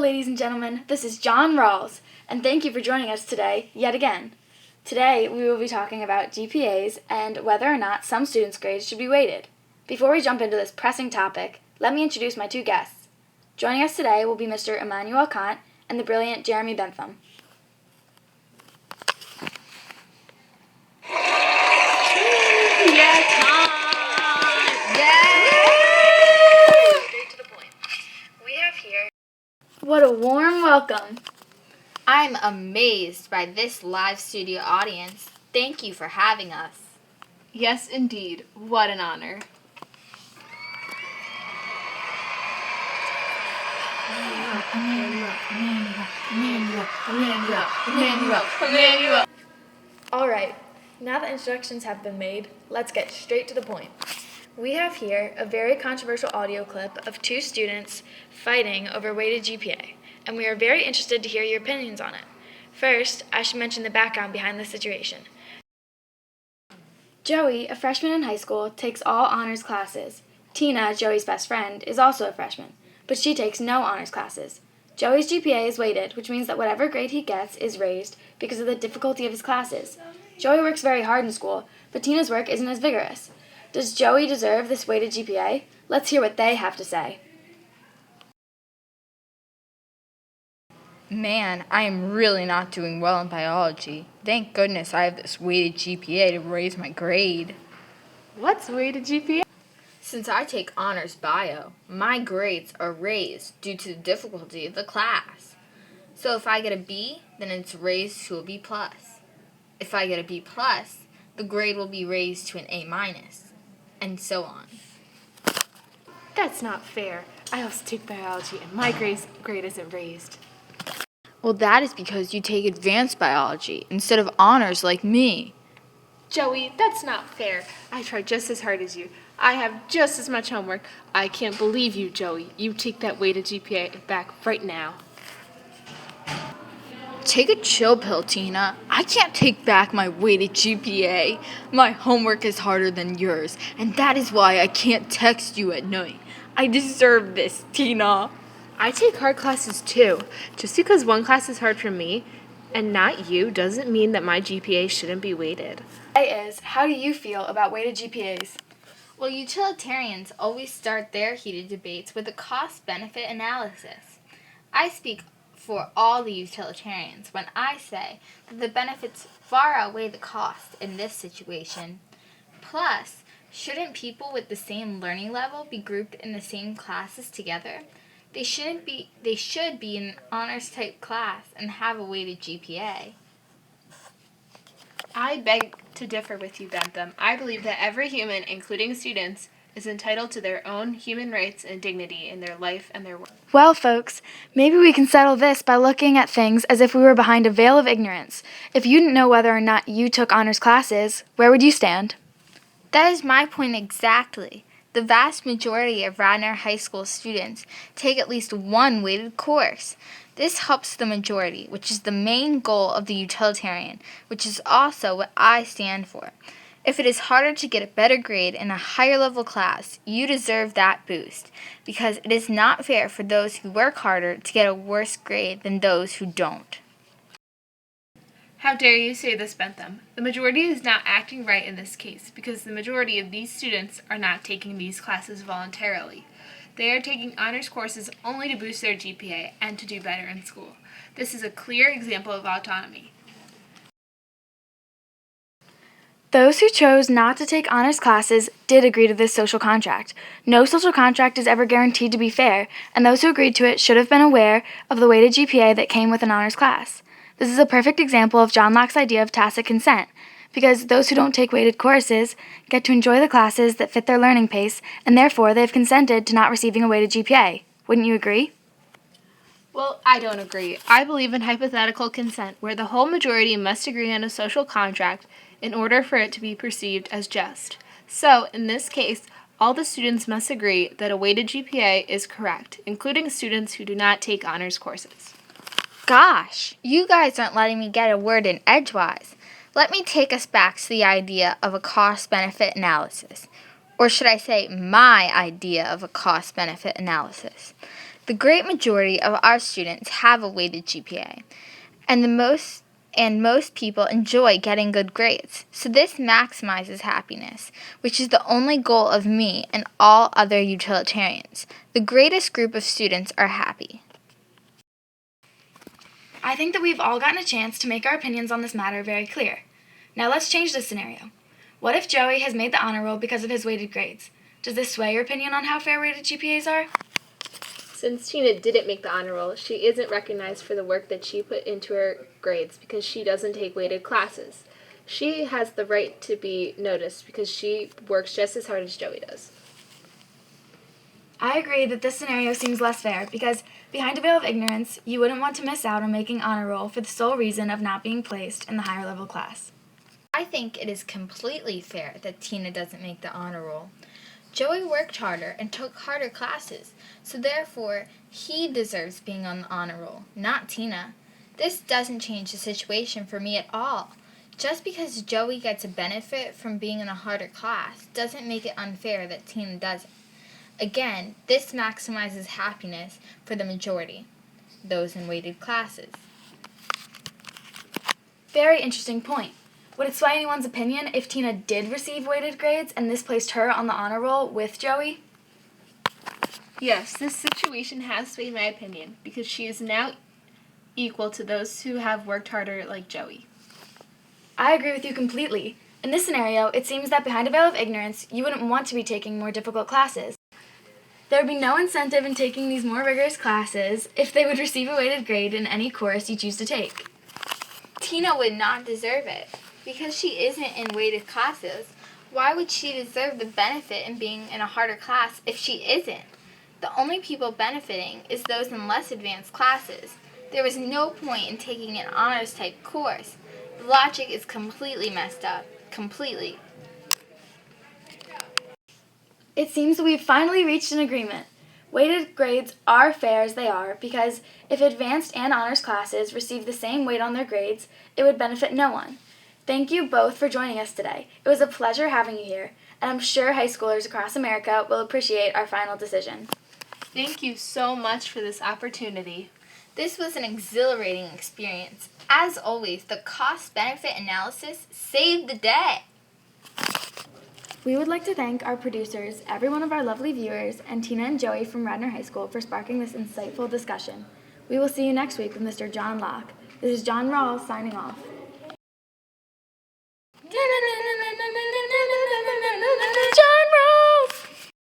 ladies and gentlemen, this is John Rawls, and thank you for joining us today, yet again. Today, we will be talking about GPAs and whether or not some students' grades should be weighted. Before we jump into this pressing topic, let me introduce my two guests. Joining us today will be Mr. Emmanuel Kant and the brilliant Jeremy Bentham. What a warm welcome. I'm amazed by this live studio audience. Thank you for having us. Yes, indeed. What an honor. Emmanuel. All right, now that introductions have been made, let's get straight to the point. We have here a very controversial audio clip of two students fighting over weighted GPA, and we are very interested to hear your opinions on it. First, I should mention the background behind the situation. Joey, a freshman in high school, takes all honors classes. Tina, Joey's best friend, is also a freshman, but she takes no honors classes. Joey's GPA is weighted, which means that whatever grade he gets is raised because of the difficulty of his classes. Joey works very hard in school, but Tina's work isn't as vigorous. Does Joey deserve this weighted GPA? Let's hear what they have to say. Man, I am really not doing well in biology. Thank goodness I have this weighted GPA to raise my grade. What's weighted GPA? Since I take honors bio, my grades are raised due to the difficulty of the class. So if I get a B, then it's raised to a B+. If I get a B+, the grade will be raised to an A-, and so on. That's not fair. I also take biology and my grade isn't raised. Well, that is because you take advanced biology instead of honors like me. Joey, that's not fair. I try just as hard as you. I have just as much homework. I can't believe you, Joey. You take that weighted GPA back right now. Take a chill pill, Tina. I can't take back my weighted GPA. My homework is harder than yours, and that is why I can't text you at night. I deserve this, Tina. I take hard classes too. Just because one class is hard for me and not you doesn't mean that my GPA shouldn't be weighted. How do you feel about weighted GPAs? Well, utilitarians always start their heated debates with a cost-benefit analysis. I speak for all the utilitarians when I say that the benefits far outweigh the cost in this situation. Plus, shouldn't people with the same learning level be grouped in the same classes together? They should be in an honors-type class and have a weighted GPA. I beg to differ with you, Bentham. I believe that every human, including students, is entitled to their own human rights and dignity in their life and their work. Well, folks, maybe we can settle this by looking at things as if we were behind a veil of ignorance. If you didn't know whether or not you took honors classes, where would you stand? That is my point exactly. The vast majority of Radnor High School students take at least one weighted course. This helps the majority, which is the main goal of the utilitarian, which is also what I stand for. If it is harder to get a better grade in a higher level class, you deserve that boost, because it is not fair for those who work harder to get a worse grade than those who don't. How dare you say this, Bentham? The majority is not acting right in this case because the majority of these students are not taking these classes voluntarily. They are taking honors courses only to boost their GPA and to do better in school. This is a clear example of autonomy. Those who chose not to take honors classes did agree to this social contract. No social contract is ever guaranteed to be fair, and those who agreed to it should have been aware of the weighted GPA that came with an honors class. This is a perfect example of John Locke's idea of tacit consent, because those who don't take weighted courses get to enjoy the classes that fit their learning pace, and therefore they have consented to not receiving a weighted GPA. Wouldn't you agree? Well, I don't agree. I believe in hypothetical consent, where the whole majority must agree on a social contract in order for it to be perceived as just. So, in this case, all the students must agree that a weighted GPA is correct, including students who do not take honors courses. Gosh, you guys aren't letting me get a word in edgewise. Let me take us back to the idea of a cost-benefit analysis. Or should I say my idea of a cost-benefit analysis. The great majority of our students have a weighted GPA, and most people enjoy getting good grades. So this maximizes happiness, which is the only goal of me and all other utilitarians. The greatest group of students are happy. I think that we've all gotten a chance to make our opinions on this matter very clear. Now let's change this scenario. What if Joey has made the honor roll because of his weighted grades? Does this sway your opinion on how fair weighted GPAs are? Since Tina didn't make the honor roll, she isn't recognized for the work that she put into her grades because she doesn't take weighted classes. She has the right to be noticed because she works just as hard as Joey does. I agree that this scenario seems less fair because, behind a veil of ignorance, you wouldn't want to miss out on making honor roll for the sole reason of not being placed in the higher level class. I think it is completely fair that Tina doesn't make the honor roll. Joey worked harder and took harder classes, so therefore he deserves being on the honor roll, not Tina. This doesn't change the situation for me at all. Just because Joey gets a benefit from being in a harder class doesn't make it unfair that Tina doesn't. Again, this maximizes happiness for the majority, those in weighted classes. Very interesting point. Would it sway anyone's opinion if Tina did receive weighted grades and this placed her on the honor roll with Joey? Yes, this situation has swayed my opinion because she is now equal to those who have worked harder like Joey. I agree with you completely. In this scenario, it seems that behind a veil of ignorance, you wouldn't want to be taking more difficult classes. There would be no incentive in taking these more rigorous classes if they would receive a weighted grade in any course you choose to take. Tina would not deserve it because she isn't in weighted classes. Why would she deserve the benefit in being in a harder class if she isn't? The only people benefiting is those in less advanced classes. There was no point in taking an honors type course. The logic is completely messed up. Completely. It seems that we've finally reached an agreement. Weighted grades are fair as they are because if advanced and honors classes receive the same weight on their grades, it would benefit no one. Thank you both for joining us today. It was a pleasure having you here, and I'm sure high schoolers across America will appreciate our final decision. Thank you so much for this opportunity. This was an exhilarating experience. As always, the cost-benefit analysis saved the day. We would like to thank our producers, every one of our lovely viewers, and Tina and Joey from Radnor High School for sparking this insightful discussion. We will see you next week with Mr. John Locke. This is John Rawls signing off.